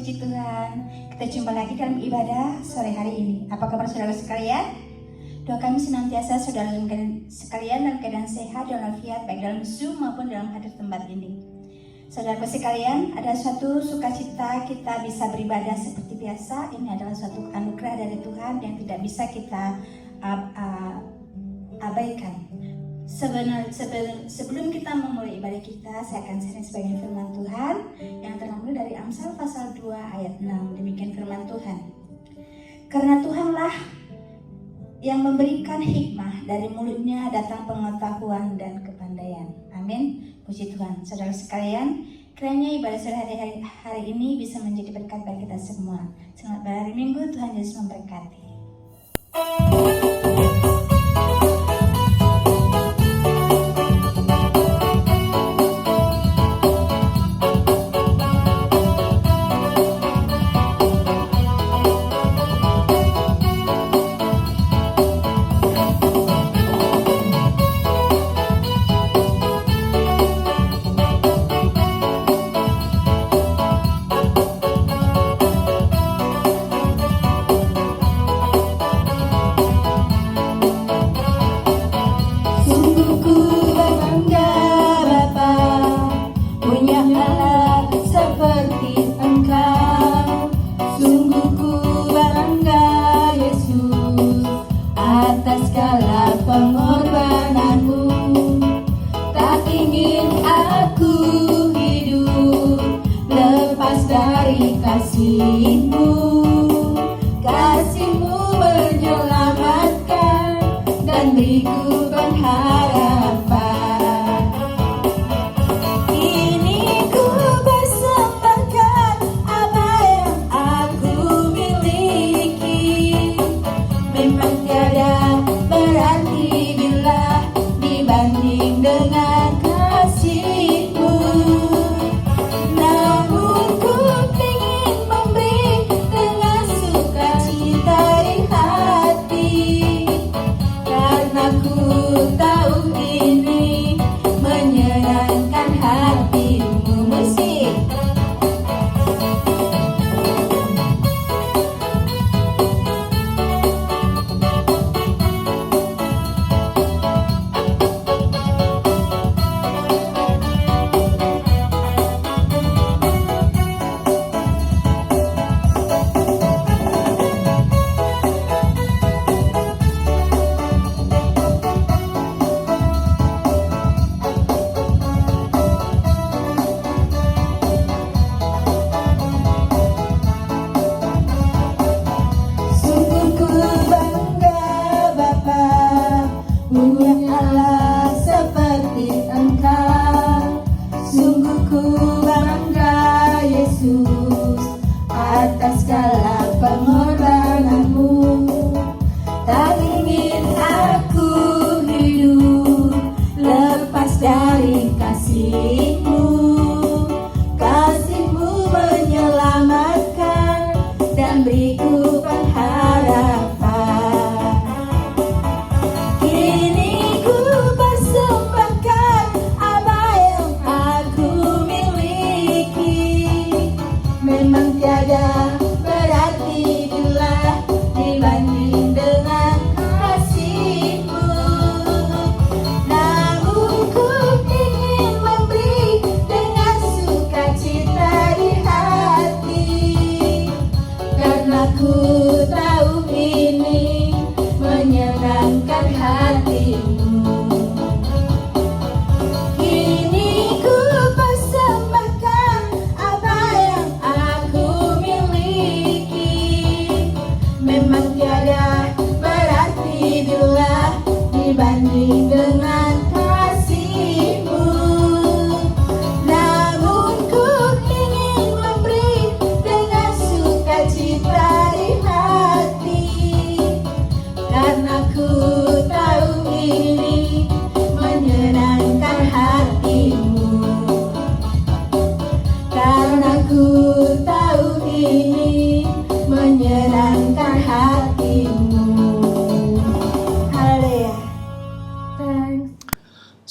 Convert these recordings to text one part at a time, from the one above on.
puji Tuhan. Kita jumpa lagi dalam ibadah sore hari ini. Apa kabar saudara sekalian? Doa kami senantiasa saudara sekalian dalam keadaan sehat dan walafiat, baik dalam Zoom maupun dalam hadir tempat ini. Saudaraku sekalian, ada suatu sukacita kita bisa beribadah seperti biasa. Ini adalah suatu anugerah dari Tuhan yang tidak bisa kita abaikan. Sebelum kita memulai ibadah kita, saya akan sharing sebagian firman Tuhan yang terambil dari Amsal pasal 2 ayat 6. Demikian firman Tuhan. Karena Tuhanlah yang memberikan hikmah, dari mulutnya datang pengetahuan dan kepandaian. Amin. Puji Tuhan. Saudara sekalian, kiranya ibadah sore hari ini bisa menjadi berkat bagi kita semua. Selamat berhari Minggu, Tuhan Yesus memberkati.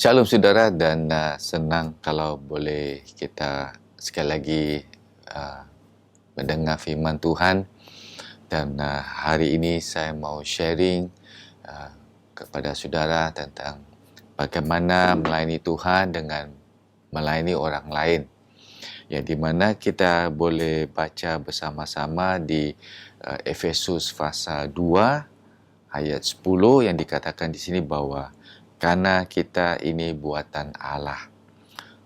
Shalom saudara, dan senang kalau boleh kita sekali lagi mendengar firman Tuhan. Dan hari ini saya mau sharing kepada saudara tentang bagaimana melayani Tuhan dengan melayani orang lain. Ya, di mana kita boleh baca bersama-sama di Efesus pasal 2 ayat 10 yang dikatakan di sini bahwa karena kita ini buatan Allah,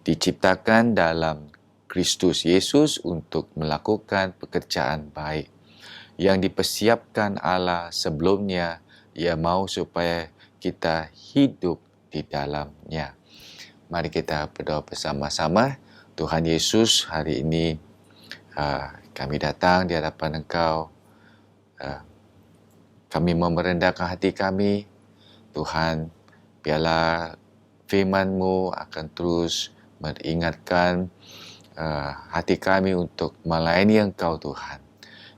diciptakan dalam Kristus Yesus untuk melakukan pekerjaan baik yang dipersiapkan Allah sebelumnya. Ia mahu supaya kita hidup di dalamnya. Mari kita berdoa bersama-sama. Tuhan Yesus, hari ini kami datang di hadapan Engkau. Kami mau merendahkan hati kami. Tuhan, biarlah firman-Mu akan terus meringatkan hati kami untuk melayani Engkau, Tuhan.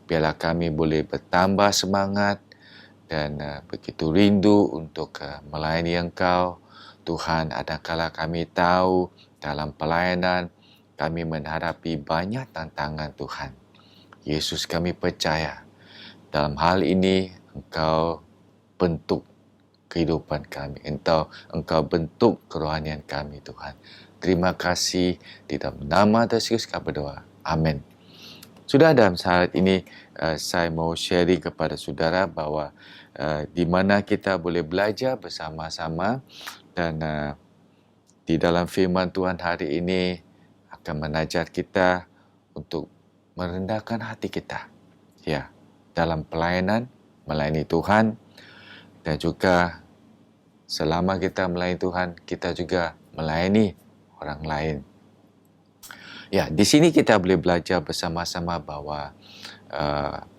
Biarlah kami boleh bertambah semangat dan begitu rindu untuk melayani Engkau. Tuhan, adakala kami tahu dalam pelayanan kami menghadapi banyak tantangan, Tuhan. Yesus, kami percaya dalam hal ini Engkau bentuk kehidupan kami. Engkau bentuk kerohanian kami, Tuhan. Terima kasih, di dalam nama Yesus kami berdoa. Amin. Sudah, dalam saat ini saya mau sharing kepada saudara bahwa di mana kita boleh belajar bersama-sama dan di dalam firman Tuhan hari ini akan mengajar kita untuk merendahkan hati kita. Ya, dalam pelayanan, melayani Tuhan, dan juga selama kita melayani Tuhan, kita juga melayani orang lain. Ya, di sini kita boleh belajar bersama-sama bahwa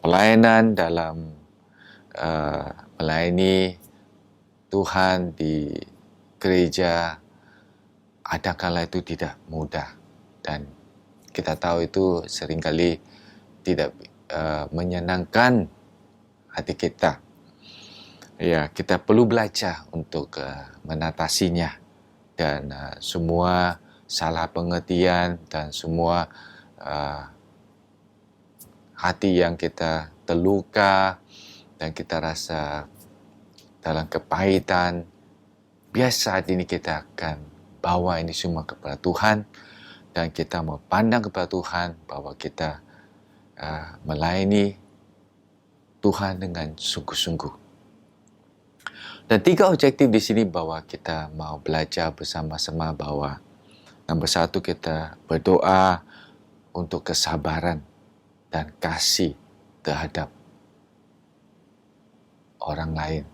pelayanan dalam melayani Tuhan di gereja adakala itu tidak mudah, dan kita tahu itu seringkali tidak menyenangkan hati kita. Ya, kita perlu belajar untuk menatasinya, dan semua salah pengertian dan semua hati yang kita terluka dan kita rasa dalam kepahitan, biar saat ini kita akan bawa ini semua kepada Tuhan, dan kita memandang kepada Tuhan bahwa kita melayani Tuhan dengan sungguh-sungguh. Dan 3 objektif di sini bahwa kita mau belajar bersama-sama bahwa nombor 1, kita berdoa untuk kesabaran dan kasih terhadap orang lain.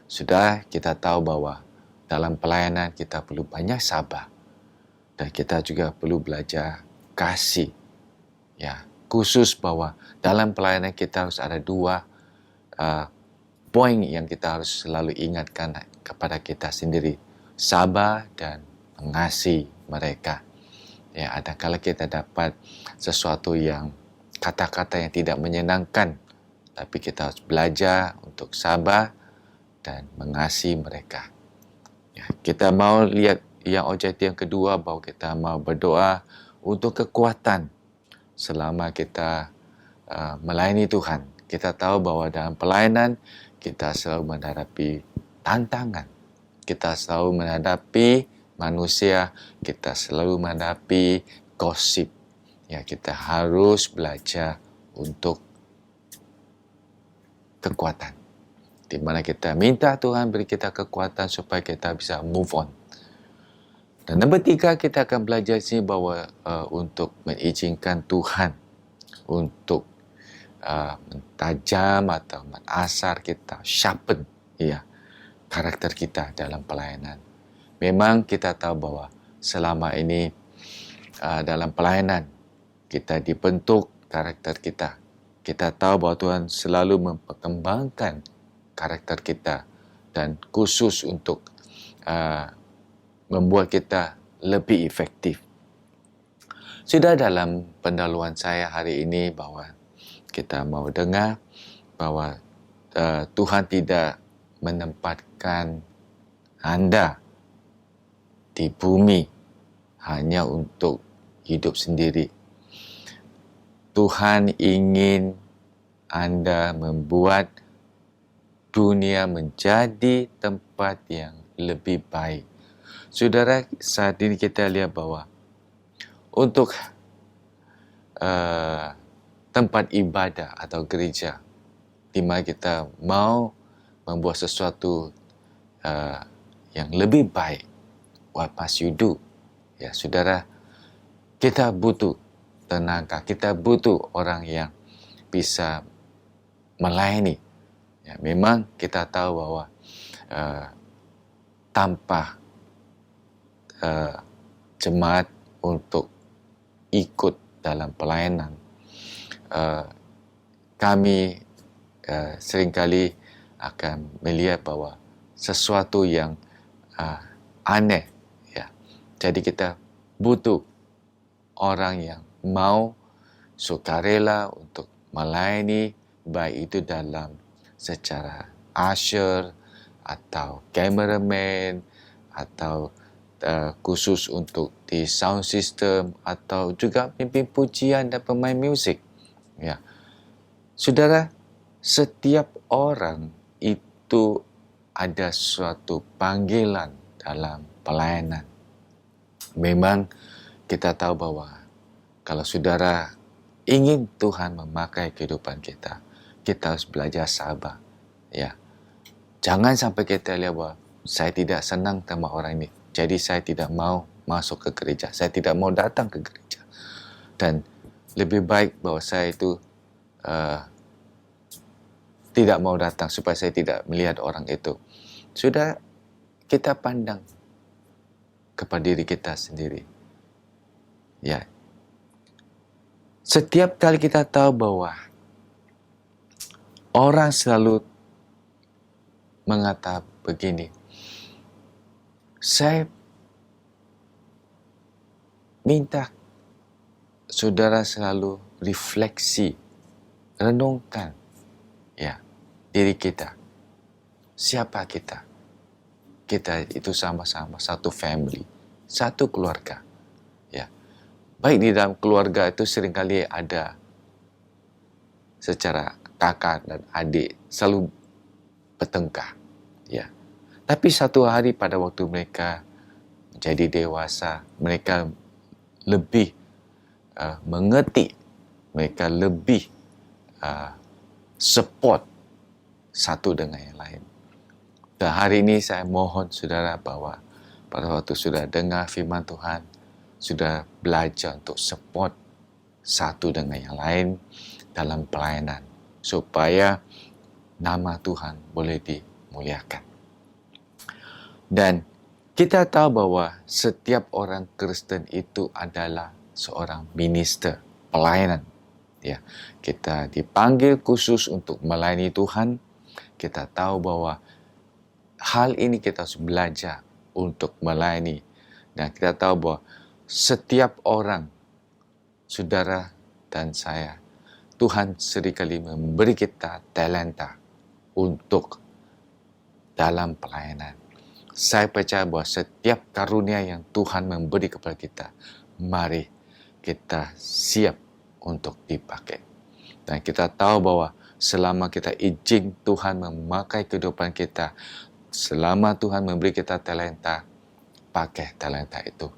Sudah kita tahu bahwa dalam pelayanan kita perlu banyak sabar, dan kita juga perlu belajar kasih. Ya, khusus bahwa dalam pelayanan kita harus ada 2 poin yang kita harus selalu ingatkan kepada kita sendiri. Sabar dan mengasihi mereka. Ya, adakala kita dapat sesuatu yang kata-kata yang tidak menyenangkan, tapi kita harus belajar untuk sabar dan mengasihi mereka. Ya, kita mau lihat yang objektif yang kedua bahwa kita mau berdoa untuk kekuatan selama kita melayani Tuhan. Kita tahu bahwa dalam pelayanan kita selalu menghadapi tantangan. Kita selalu menghadapi manusia, kita selalu menghadapi gosip. Ya, kita harus belajar untuk kekuatan, di mana kita minta Tuhan beri kita kekuatan supaya kita bisa move on. Dan nombor 3, kita akan belajar sini bahwa untuk mengizinkan Tuhan untuk mentajam atau menasar kita, sharpen karakter kita dalam pelayanan. Memang kita tahu bahwa selama ini dalam pelayanan kita dibentuk karakter kita. Kita tahu bahwa Tuhan selalu memperkembangkan karakter kita, dan khusus untuk membuat kita lebih efektif. Sudah, dalam pendahuluan saya hari ini bahwa kita mau dengar bahwa Tuhan tidak menempatkan Anda di bumi hanya untuk hidup sendiri. Tuhan ingin anda membuat dunia menjadi tempat yang lebih baik. Saudara, saat ini kita lihat bahwa untuk tempat ibadah atau gereja, di mana kita mau membuat sesuatu yang lebih baik, what must you do? Ya, saudara, kita butuh tenaga, kita butuh orang yang bisa melayani. Ya, memang kita tahu bahwa tanpa jemaat untuk ikut dalam pelayanan, kami seringkali akan melihat bahwa sesuatu yang aneh. Ya. Jadi kita butuh orang yang mau sukarela untuk melayani, baik itu dalam secara usher atau cameraman atau khusus untuk di sound system atau juga pimpin pujian dan pemain muzik. Ya. Saudara, setiap orang itu ada suatu panggilan dalam pelayanan. Memang kita tahu bahwa kalau saudara ingin Tuhan memakai kehidupan kita, kita harus belajar sabar. Ya. Jangan sampai kita lihat bahwa saya tidak senang sama orang ini, jadi saya tidak mau masuk ke gereja, saya tidak mau datang ke gereja. Dan lebih baik bahwa saya itu tidak mau datang supaya saya tidak melihat orang itu. Sudah kita pandang kepada diri kita sendiri. Ya. Setiap kali kita tahu bahwa orang selalu mengatakan begini, saya minta saudara selalu refleksi, renungkan ya diri kita. Siapa kita? Kita itu sama-sama satu family, satu keluarga. Ya. Baik di dalam keluarga itu seringkali ada secara kakak dan adik selalu bertengkar. Ya. Tapi satu hari pada waktu mereka menjadi dewasa, mereka lebih mengerti, mereka lebih support satu dengan yang lain. Dan hari ini saya mohon saudara bahwa pada waktu sudah dengar firman Tuhan, sudah belajar untuk support satu dengan yang lain dalam pelayanan, supaya nama Tuhan boleh dimuliakan. Dan kita tahu bahwa setiap orang Kristen itu adalah seorang minister, pelayanan. Ya, kita dipanggil khusus untuk melayani Tuhan. Kita tahu bahwa hal ini kita harus belajar untuk melayani. Dan kita tahu bahwa setiap orang, saudara dan saya, Tuhan seringkali memberi kita talenta untuk dalam pelayanan. Saya percaya bahwa setiap karunia yang Tuhan memberi kepada kita, mari kita siap untuk dipakai. Dan kita tahu bahwa selama kita izin Tuhan memakai kehidupan kita, selama Tuhan memberi kita talenta, pakai talenta itu.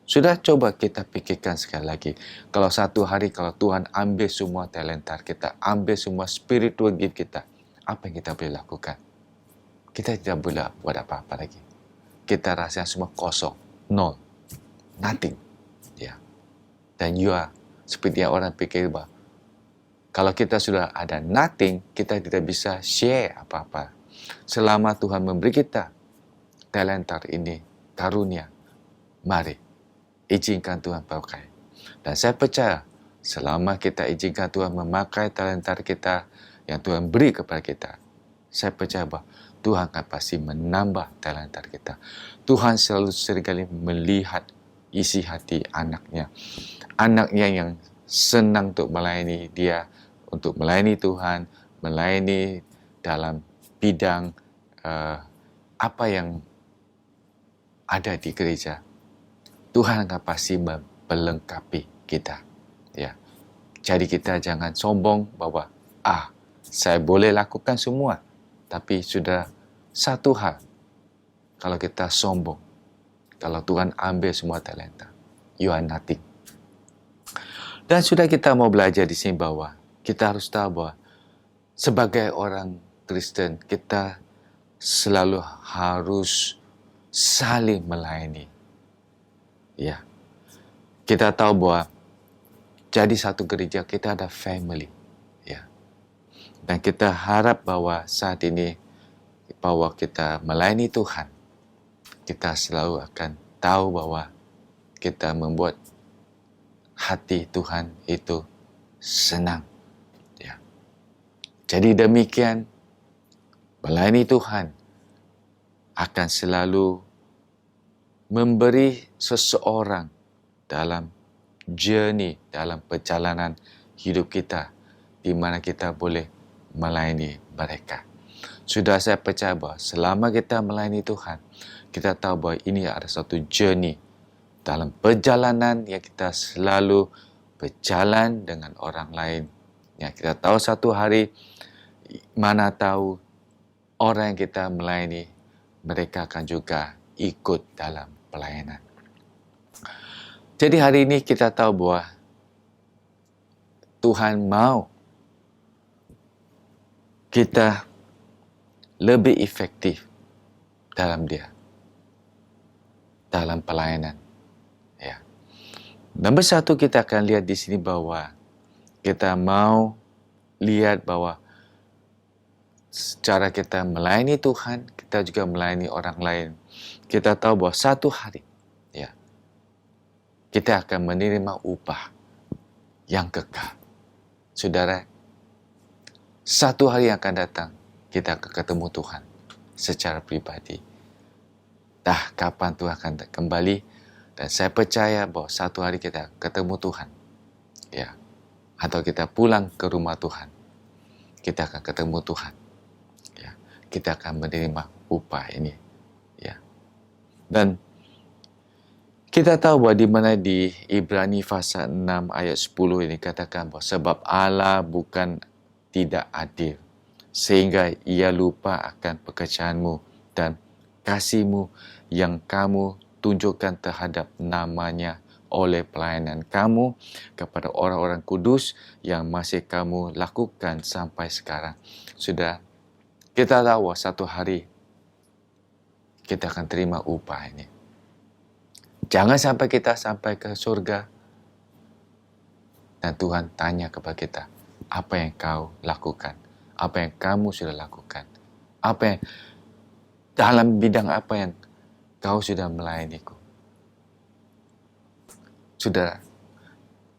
Sudah coba kita pikirkan sekali lagi. Kalau satu hari kalau Tuhan ambil semua talenta kita, ambil semua spiritual gift kita, apa yang kita boleh lakukan? Kita tidak boleh buat apa-apa lagi. Kita rasa semua kosong, nol, nothing. Ya. Dan you are seperti yang orang pikir bahwa kalau kita sudah ada nothing, kita tidak bisa share apa-apa. Selama Tuhan memberi kita talenta ini, karunia, mari izinkan Tuhan pakai. Dan saya percaya selama kita izinkan Tuhan memakai talenta kita yang Tuhan beri kepada kita, saya percaya bahwa Tuhan akan pasti menambah talenta kita. Tuhan selalu seringkali melihat isi hati anaknya. Anaknya yang senang untuk melayani dia, untuk melayani Tuhan, melayani dalam bidang apa yang ada di gereja. Tuhan akan pasti melengkapi kita. Ya. Jadi kita jangan sombong bahwa saya boleh lakukan semua. Tapi sudah satu hal, kalau kita sombong, kalau Tuhan ambil semua talenta, you are nothing. Dan sudah kita mau belajar di sini bahwa kita harus tahu bahwa sebagai orang Kristen, kita selalu harus saling melayani. Ya, kita tahu bahwa jadi satu gereja kita ada family. Ya, dan kita harap bahwa saat ini bahwa kita melayani Tuhan, kita selalu akan tahu bahwa kita membuat hati Tuhan itu senang. Ya. Jadi demikian, melayani Tuhan akan selalu memberi seseorang dalam journey, dalam perjalanan hidup kita, di mana kita boleh melayani mereka. Sudah saya percaya bahwa selama kita melayani Tuhan, kita tahu bahwa ini ada satu journey dalam perjalanan yang kita selalu berjalan dengan orang lain. Yang kita tahu satu hari, mana tahu orang yang kita melayani, mereka akan juga ikut dalam pelayanan. Jadi hari ini kita tahu bahwa Tuhan mau kita lebih efektif dalam Dia, dalam pelayanan. Ya. Nombor satu, kita akan lihat di sini bahwa kita mau lihat bahwa secara kita melayani Tuhan, kita juga melayani orang lain. Kita tahu bahwa satu hari, ya, kita akan menerima upah yang kekal. Saudara, satu hari yang akan datang, kita akan ketemu Tuhan secara pribadi. Kapan Tuhan akan kembali, dan saya percaya bahwa satu hari kita ketemu Tuhan. Ya. Atau kita pulang ke rumah Tuhan, kita akan ketemu Tuhan. Ya. Kita akan menerima upah ini. Ya. Dan kita tahu bahwa di mana di Ibrani pasal 6 ayat 10 ini katakan bahwa sebab Allah bukan tidak adil, sehingga ia lupa akan pekerjaanmu dan kasihmu yang kamu tunjukkan terhadap namanya oleh pelayanan kamu kepada orang-orang kudus yang masih kamu lakukan sampai sekarang. Sudah, kita tahu satu hari kita akan terima upah ini. Jangan sampai kita sampai ke surga dan Tuhan tanya kepada kita, apa yang kau lakukan? Apa yang kamu sudah lakukan? Apa yang dalam bidang apa yang kau sudah melayaniku? Saudara,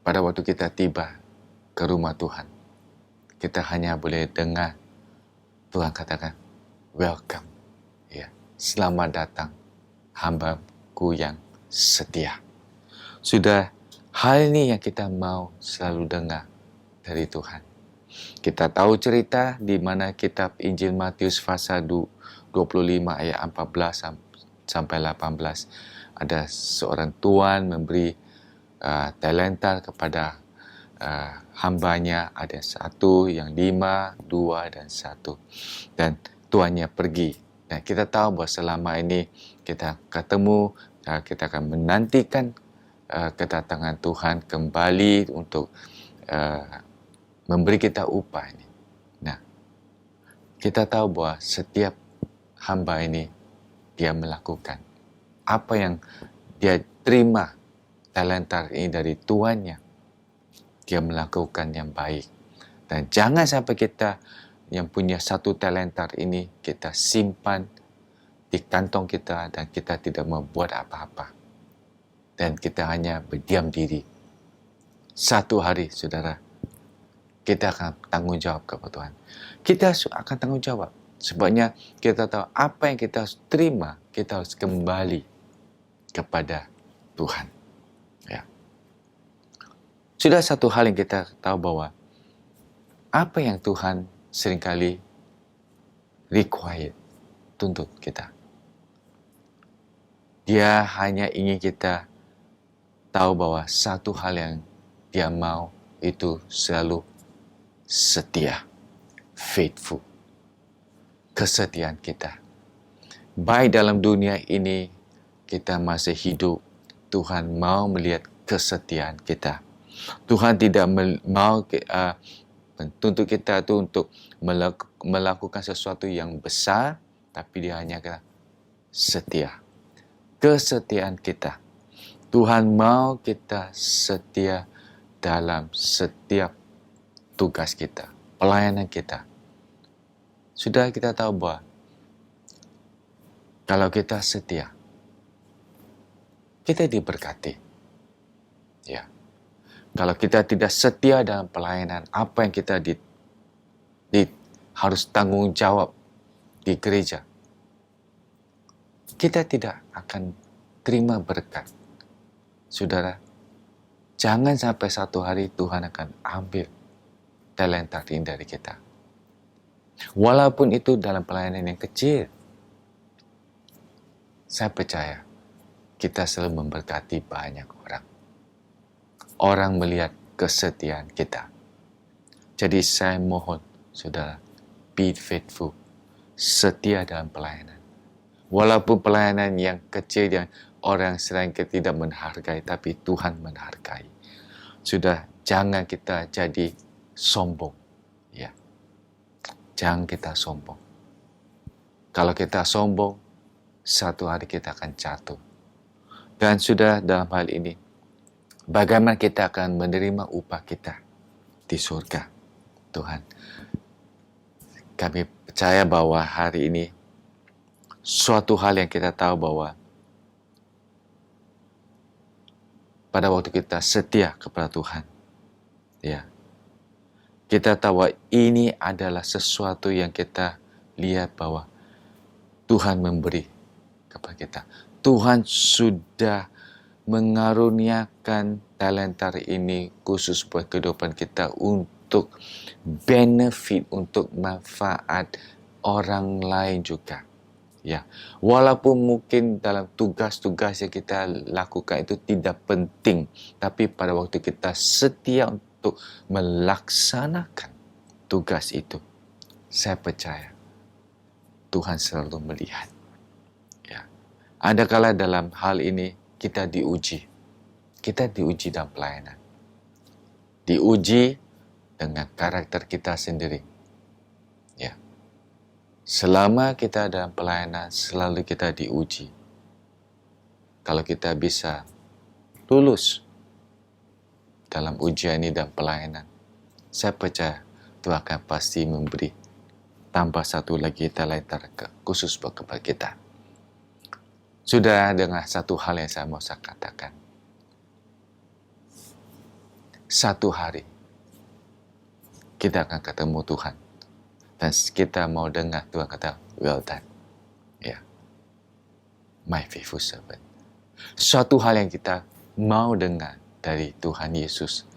pada waktu kita tiba ke rumah Tuhan, kita hanya boleh dengar Tuhan katakan, welcome, ya, selamat datang, hamba-Ku yang setia. Sudah, hal ini yang kita mau selalu dengar dari Tuhan. Kita tahu cerita di mana kitab Injil Matius pasal 25 ayat 14 sampai 18. Ada seorang tuan memberi talenta kepada hambanya. Ada satu, yang 5, 2 dan 1. Dan tuannya pergi. Dan kita tahu bahwa selama ini kita ketemu, kita akan menantikan kedatangan Tuhan kembali untuk memberi kita upah ini. Nah, kita tahu bahwa setiap hamba ini dia melakukan apa yang dia terima talenta ini dari tuannya. Dia melakukan yang baik. Dan jangan sampai kita yang punya satu talenta ini kita simpan di kantong kita dan kita tidak membuat apa-apa. Dan kita hanya berdiam diri. Satu hari, saudara, kita akan tanggung jawab kepada Tuhan. Kita akan tanggung jawab. Sebabnya kita tahu apa yang kita harus terima, kita harus kembali kepada Tuhan. Ya. Sudah satu hal yang kita tahu bahwa apa yang Tuhan seringkali require, tuntut kita. Dia hanya ingin kita tahu bahwa satu hal yang dia mau itu selalu setia, faithful. Kesetiaan kita. Baik dalam dunia ini kita masih hidup, Tuhan mau melihat kesetiaan kita. Tuhan tidak mau tuntut kita itu untuk melakukan sesuatu yang besar, tapi Dia hanya setia. Kesetiaan kita. Tuhan mau kita setia dalam setiap tugas kita, pelayanan kita. Sudah kita tahu bahwa kalau kita setia, kita diberkati. Ya. Kalau kita tidak setia dalam pelayanan, apa yang kita harus tanggung jawab di gereja, kita tidak akan terima berkat. Saudara, jangan sampai satu hari Tuhan akan ambil talenta ini dari kita. Walaupun itu dalam pelayanan yang kecil, saya percaya kita selalu memberkati banyak orang. Orang melihat kesetiaan kita. Jadi saya mohon, saudara, be faithful, setia dalam pelayanan. Walaupun pelayanan yang kecil yang orang selain kita tidak menghargai, tapi Tuhan menghargai. Sudah, jangan kita jadi sombong. Ya. Jangan kita sombong. Kalau kita sombong, satu hari kita akan jatuh. Dan sudah dalam hal ini, bagaimana kita akan menerima upah kita di surga. Tuhan, kami percaya bahwa hari ini, suatu hal yang kita tahu bahwa pada waktu kita setia kepada Tuhan, ya, kita tahu bahwa ini adalah sesuatu yang kita lihat bahwa Tuhan memberi kepada kita. Tuhan sudah mengaruniakan talenta ini khusus buat kehidupan kita untuk benefit, untuk manfaat orang lain juga. Ya, walaupun mungkin dalam tugas-tugas yang kita lakukan itu tidak penting, tapi pada waktu kita setia untuk melaksanakan tugas itu, saya percaya Tuhan selalu melihat. Ya. Adakala dalam hal ini kita diuji. Kita diuji dalam pelayanan. Diuji dengan karakter kita sendiri. Ya. Selama kita dalam pelayanan, selalu kita diuji. Kalau kita bisa lulus dalam ujian ini dan pelayanan, saya percaya Tuhan akan pasti memberi tambah satu lagi talenta khusus kepada kita. Sudah dengan satu hal yang saya mau katakan. Satu hari kita akan ketemu Tuhan. Dan kita mau dengar Tuhan kata, well done. Ya. My faithful servant. Suatu hal yang kita mau dengar dari Tuhan Yesus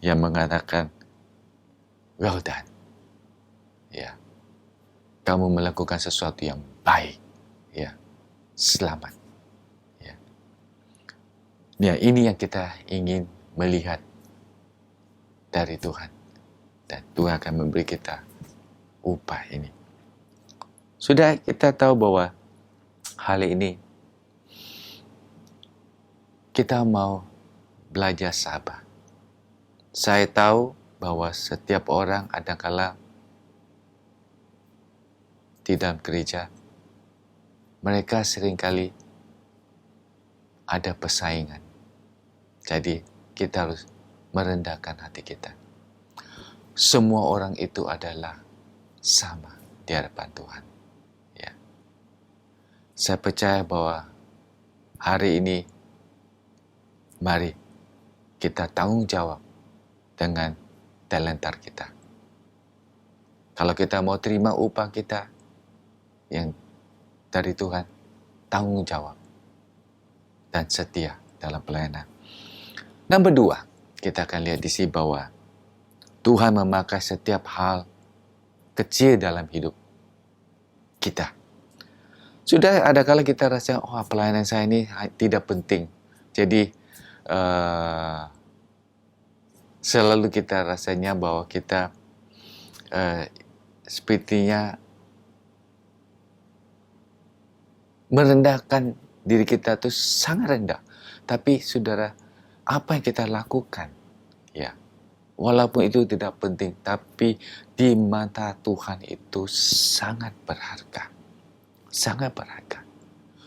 yang mengatakan, well done. Ya. Kamu melakukan sesuatu yang baik. Ya. Selamat. Ya. Ya, ini yang kita ingin melihat dari Tuhan. Dan Tuhan akan memberi kita upah ini. Sudah kita tahu bahwa hal ini kita mau belajar sabar. Saya tahu bahwa setiap orang adakala di dalam gereja, mereka seringkali ada persaingan. Jadi kita harus merendahkan hati kita. Semua orang itu adalah sama di hadapan Tuhan. Ya. Saya percaya bahwa hari ini, mari kita tanggung jawab dengan talenta kita. Kalau kita mau terima upah kita yang dari Tuhan, tanggung jawab dan setia dalam pelayanan. Nomor 2, kita akan lihat di sini bahwa Tuhan memakai setiap hal kecil dalam hidup kita. Sudah ada kala kita rasa, pelayanan saya ini tidak penting. Jadi, selalu kita rasanya bahwa kita sepertinya merendahkan diri kita itu sangat rendah. Tapi saudara, apa yang kita lakukan, ya, walaupun itu tidak penting, tapi di mata Tuhan itu sangat berharga. Sangat berharga.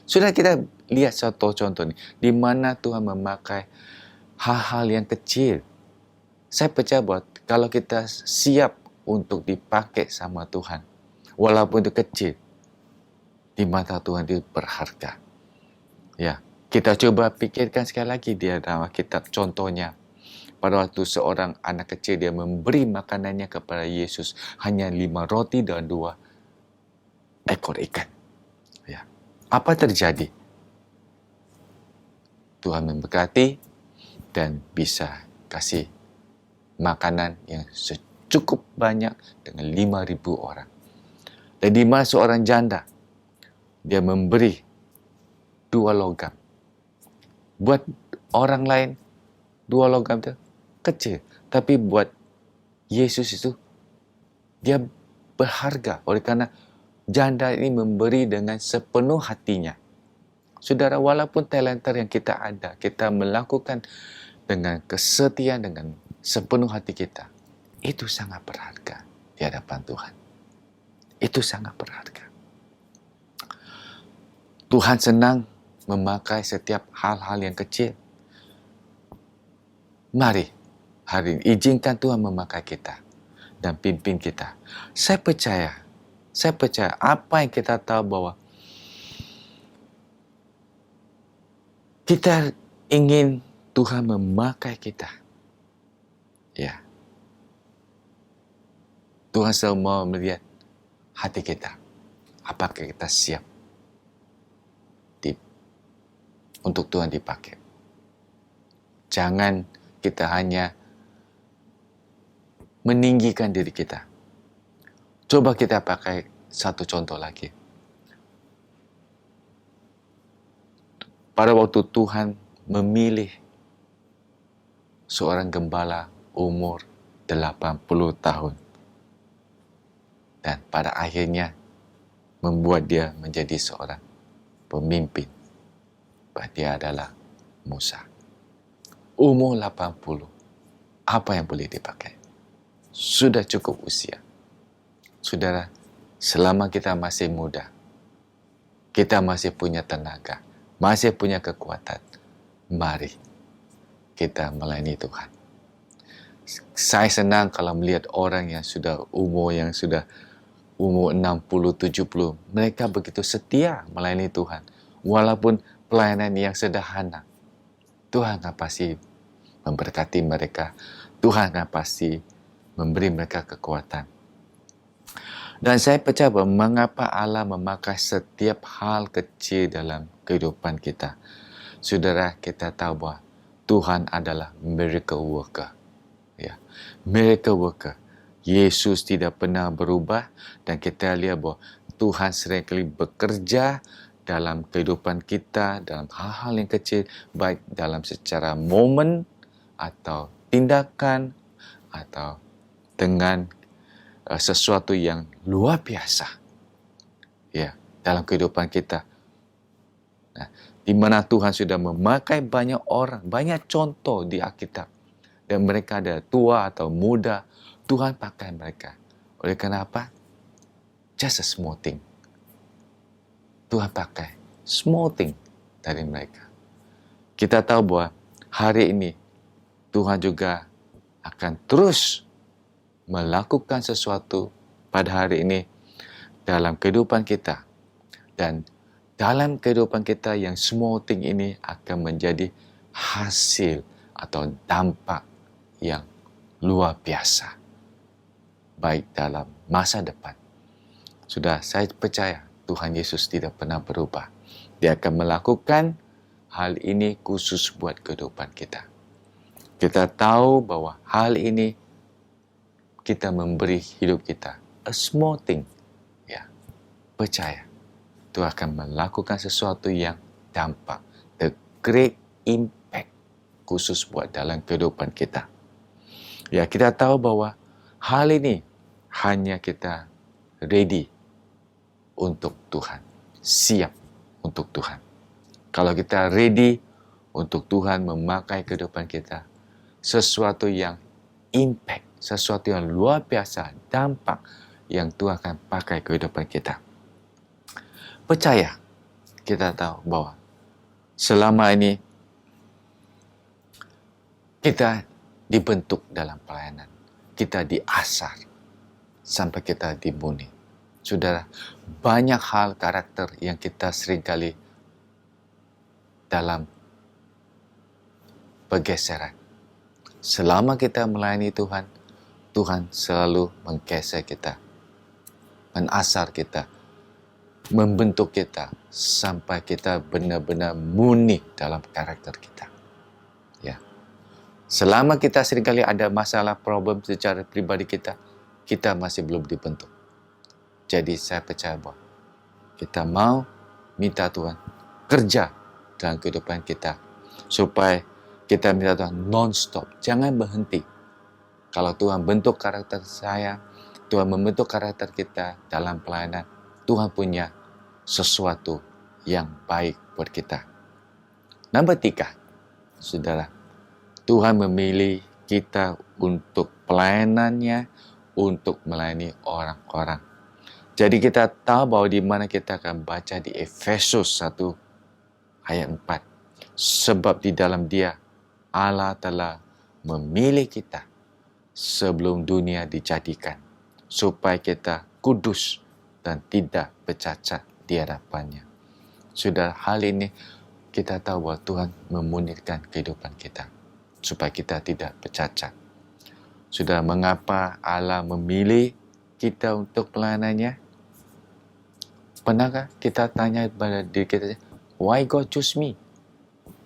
Sudah kita lihat satu contoh nih, di mana Tuhan memakai hal-hal yang kecil. Saya percaya bahwa kalau kita siap untuk dipakai sama Tuhan, walaupun itu kecil, di mata Tuhan itu berharga. Ya, kita coba pikirkan sekali lagi dia dalam Alkitab. Contohnya, pada waktu seorang anak kecil dia memberi makanannya kepada Yesus hanya 5 roti dan 2 ekor ikan. Ya, apa terjadi? Tuhan memberkati dan bisa kasih makanan yang cukup banyak dengan 5.000 orang. Dan di mana seorang janda, dia memberi 2 logam. Buat orang lain, 2 logam itu kecil. Tapi buat Yesus itu, dia berharga. Oleh karena janda ini memberi dengan sepenuh hatinya. Saudara, walaupun talenta yang kita ada, kita melakukan dengan kesetiaan, dengan sepenuh hati kita, itu sangat berharga di hadapan Tuhan. Itu sangat berharga. Tuhan senang memakai setiap hal-hal yang kecil. Mari, hari ini izinkan Tuhan memakai kita dan pimpin kita. Saya percaya apa yang kita tahu bahwa kita ingin Tuhan memakai kita. Ya. Tuhan selalu mau melihat hati kita. Apakah kita siap untuk Tuhan dipakai? Jangan kita hanya meninggikan diri kita. Coba kita pakai satu contoh lagi. Pada waktu Tuhan memilih seorang gembala umur 80 tahun. Dan pada akhirnya membuat dia menjadi seorang pemimpin. Dia adalah Musa. Umur 80. Apa yang boleh dipakai? Sudah cukup usia. Saudara, selama kita masih muda, kita masih punya tenaga, masih punya kekuatan, mari kita melayani Tuhan. Saya senang kalau melihat orang yang sudah umur 60, 70, mereka begitu setia melayani Tuhan. Walaupun pelayanan yang sederhana, Tuhan akan pasti memberkati mereka. Tuhan akan pasti memberi mereka kekuatan. Dan saya percaya bahwa mengapa Allah memakai setiap hal kecil dalam kehidupan kita. Saudara, kita tahu bahwa Tuhan adalah miracle worker. Ya, miracle worker. Yesus tidak pernah berubah dan kita lihat bahwa Tuhan seringkali bekerja dalam kehidupan kita, dalam hal-hal yang kecil, baik dalam secara momen atau tindakan atau dengan sesuatu yang luar biasa, ya, dalam kehidupan kita. Nah, di mana Tuhan sudah memakai banyak orang, banyak contoh di Alkitab, dan mereka ada tua atau muda, Tuhan pakai mereka. Oleh karena apa? Just a small thing. Tuhan pakai small thing dari mereka. Kita tahu bahwa hari ini Tuhan juga akan terus melakukan sesuatu pada hari ini dalam kehidupan kita. Dan dalam kehidupan kita yang small thing ini akan menjadi hasil atau dampak yang luar biasa. Baik dalam masa depan. Sudah, saya percaya Tuhan Yesus tidak pernah berubah. Dia akan melakukan hal ini khusus buat kehidupan kita. Kita tahu bahwa hal ini kita memberi hidup kita a small thing. Ya, percaya Tuhan akan melakukan sesuatu yang dampak, the great impact khusus buat dalam kehidupan kita. Ya, kita tahu bahwa hal ini hanya kita ready untuk Tuhan, siap untuk Tuhan. Kalau kita ready untuk Tuhan memakai kehidupan kita, sesuatu yang impact, sesuatu yang luar biasa, dampak yang Tuhan akan pakai kehidupan kita. Percaya, kita tahu bahwa selama ini kita dibentuk dalam pelayanan, kita diasar sampai kita dimuni. Saudara, banyak hal karakter yang kita seringkali dalam pergeseran. Selama kita melayani Tuhan, Tuhan selalu menggeser kita, menasar kita, membentuk kita sampai kita benar-benar murni dalam karakter kita. Ya. Selama kita seringkali ada masalah, problem secara pribadi kita masih belum dibentuk. Jadi saya percaya bahwa kita mau minta Tuhan kerja dalam kehidupan kita supaya kita minta Tuhan non-stop, jangan berhenti. Kalau Tuhan bentuk karakter saya, Tuhan membentuk karakter kita dalam pelayanan, Tuhan punya sesuatu yang baik buat kita. Nomor 3, saudara, Tuhan memilih kita untuk pelayanannya, untuk melayani orang-orang. Jadi kita tahu bahwa di mana kita akan baca di Efesus 1 ayat 4. Sebab di dalam Dia Allah telah memilih kita sebelum dunia dijadikan, supaya kita kudus dan tidak bercacat di hadapannya. Sudah hal ini kita tahu bahwa Tuhan memurnikan kehidupan kita, supaya kita tidak bercacat. Sudah mengapa Allah memilih kita untuk pelayanannya? Pernahkah kita tanya kepada diri kita, why God choose me?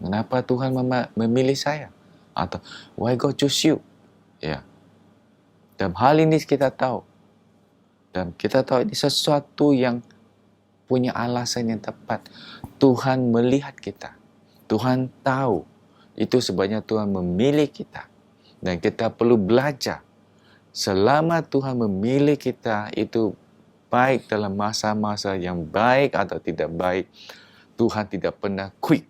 Kenapa Tuhan memilih saya? Atau why God choose you? Ya. Dan hal ini kita tahu. Dan kita tahu ini sesuatu yang punya alasan yang tepat. Tuhan melihat kita. Tuhan tahu. Itu sebabnya Tuhan memilih kita. Dan kita perlu belajar. Selama Tuhan memilih kita, itu baik dalam masa-masa yang baik atau tidak baik, Tuhan tidak pernah quit.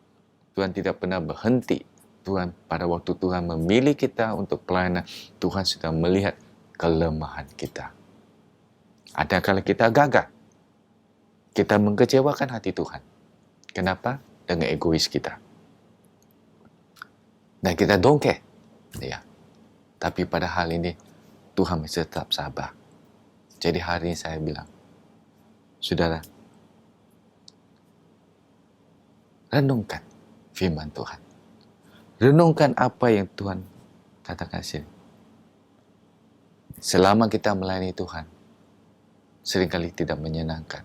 Tuhan tidak pernah berhenti. Tuhan, pada waktu Tuhan memilih kita untuk pelayanan, Tuhan sudah melihat kelemahan kita. Ada kala kita gagal. Kita mengecewakan hati Tuhan. Kenapa? Dengan egois kita. Dan kita don't care. Ya. Tapi pada hal ini, Tuhan masih tetap sabar. Jadi hari ini saya bilang, saudara, renungkan firman Tuhan. Renungkan apa yang Tuhan katakan sini. Selama kita melayani Tuhan, seringkali tidak menyenangkan.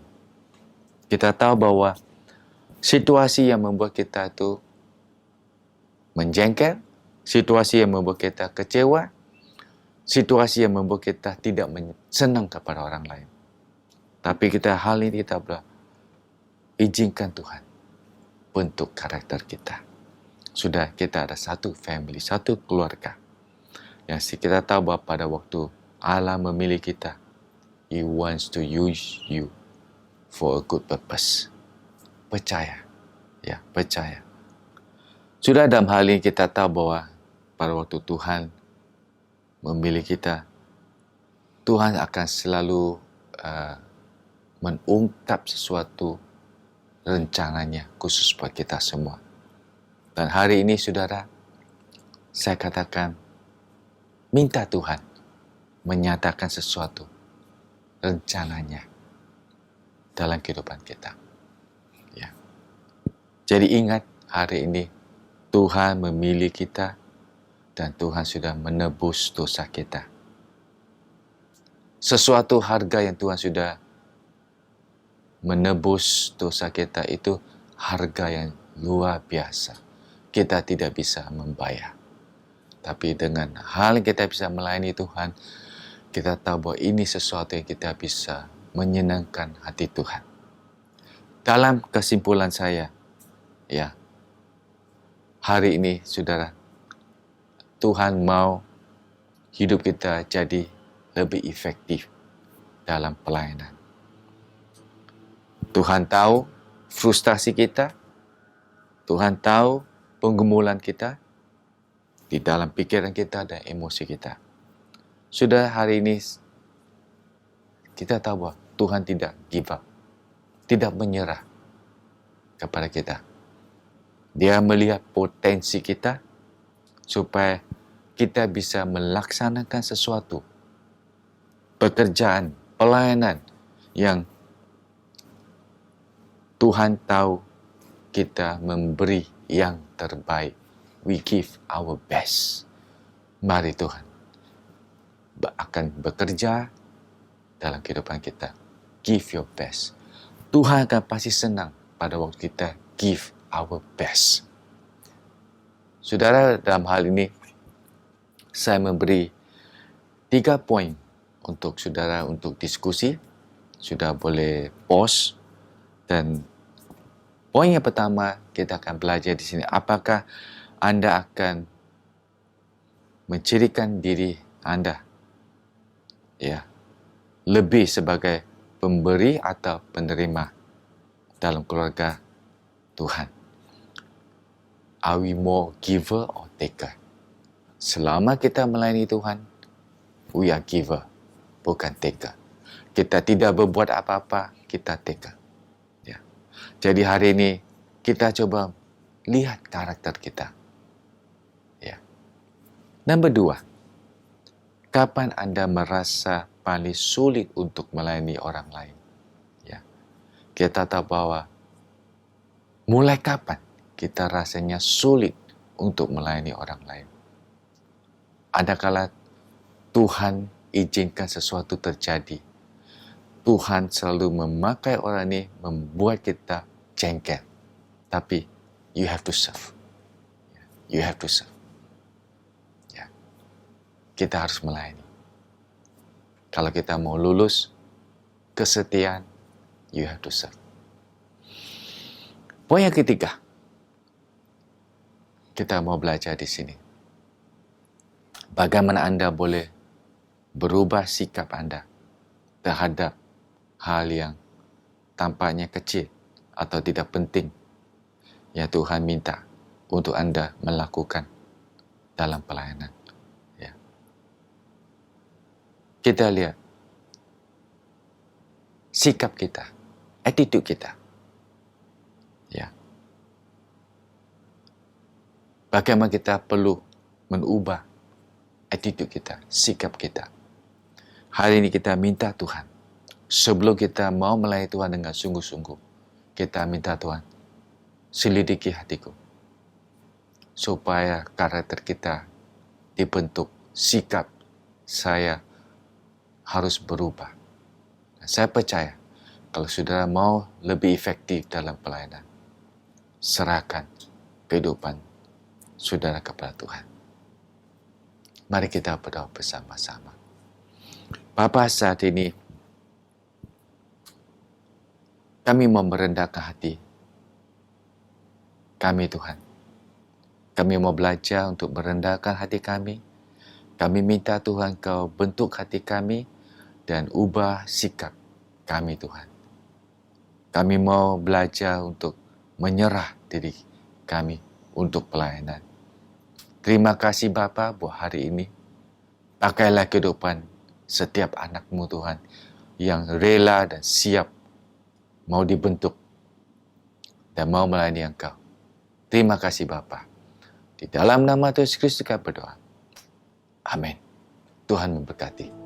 Kita tahu bahwa situasi yang membuat kita itu menjengkel, situasi yang membuat kita kecewa, situasi yang membuat kita tidak senang kepada orang lain. Tapi hal ini kita izinkan Tuhan bentuk karakter kita. Sudah kita ada satu family, satu keluarga. Yang kita tahu bahwa pada waktu Allah memilih kita, He wants to use you for a good purpose. Percaya. Ya, percaya. Sudah dalam hal ini kita tahu bahwa pada waktu Tuhan memilih kita, Tuhan akan selalu mengungkap sesuatu rencananya khusus buat kita semua. Dan hari ini saudara, saya katakan, minta Tuhan menyatakan sesuatu rencananya dalam kehidupan kita. Ya. Jadi ingat, hari ini Tuhan memilih kita dan Tuhan sudah menebus dosa kita. Sesuatu harga yang Tuhan sudah menebus dosa kita itu harga yang luar biasa. Kita tidak bisa membayar. Tapi dengan hal yang kita bisa melayani Tuhan, kita tahu bahwa ini sesuatu yang kita bisa menyenangkan hati Tuhan. Dalam kesimpulan saya, ya, hari ini, saudara, Tuhan mau hidup kita jadi lebih efektif dalam pelayanan. Tuhan tahu frustrasi kita, Tuhan tahu penggemulan kita di dalam pikiran kita dan emosi kita. Sudah hari ini kita tahu bahwa Tuhan tidak give up, tidak menyerah kepada kita. Dia melihat potensi kita supaya kita bisa melaksanakan sesuatu, pekerjaan, pelayanan yang Tuhan tahu kita memberi yang terbaik. We give our best. Mari Tuhan akan bekerja dalam kehidupan kita. Give your best. Tuhan akan pasti senang pada waktu kita give our best. Saudara, dalam hal ini saya memberi 3 poin untuk saudara untuk diskusi. Sudah boleh pause. Dan poin yang pertama kita akan belajar di sini. Apakah anda akan mencirikan diri anda lebih sebagai pemberi atau penerima dalam keluarga Tuhan? Are we more giver or taker? Selama kita melayani Tuhan, we are giver, bukan taker. Kita tidak berbuat apa-apa, kita taker. Jadi hari ini kita coba lihat karakter kita. Nombor 2, kapan anda merasa paling sulit untuk melayani orang lain? Kita tahu bahwa mulai kapan kita rasanya sulit untuk melayani orang lain? Adakala Tuhan izinkan sesuatu terjadi, Tuhan selalu memakai orang ini membuat kita jengkel. Tapi you have to serve. You have to serve. Kita harus melayani. Kalau kita mau lulus kesetiaan, you have to serve. Poin yang ketiga, kita mau belajar di sini. Bagaimana anda boleh berubah sikap anda terhadap hal yang tampaknya kecil atau tidak penting yang Tuhan minta untuk anda melakukan dalam pelayanan. Kita lihat sikap kita, attitude kita. Bagaimana kita perlu mengubah attitude kita, sikap kita. Hari ini kita minta Tuhan, sebelum kita mau melayani Tuhan dengan sungguh-sungguh, kita minta Tuhan, selidiki hatiku, supaya karakter kita dibentuk, sikap saya harus berubah. Dan saya percaya, kalau saudara mau lebih efektif dalam pelayanan, serahkan kehidupan saudara kepada Tuhan. Mari kita berdoa bersama-sama. Bapa, saat ini kami mau merendahkan hati kami, Tuhan. Kami mau belajar untuk merendahkan hati kami. Kami minta Tuhan Kau bentuk hati kami dan ubah sikap kami, Tuhan. Kami mau belajar untuk menyerah diri kami untuk pelayanan. Terima kasih Bapa buat hari ini. Pakailah kehidupan setiap anak-Mu Tuhan yang rela dan siap mau dibentuk dan mau melayani Engkau. Terima kasih Bapa. Di dalam nama Tuhan Yesus Kristus kami berdoa. Amin. Tuhan memberkati.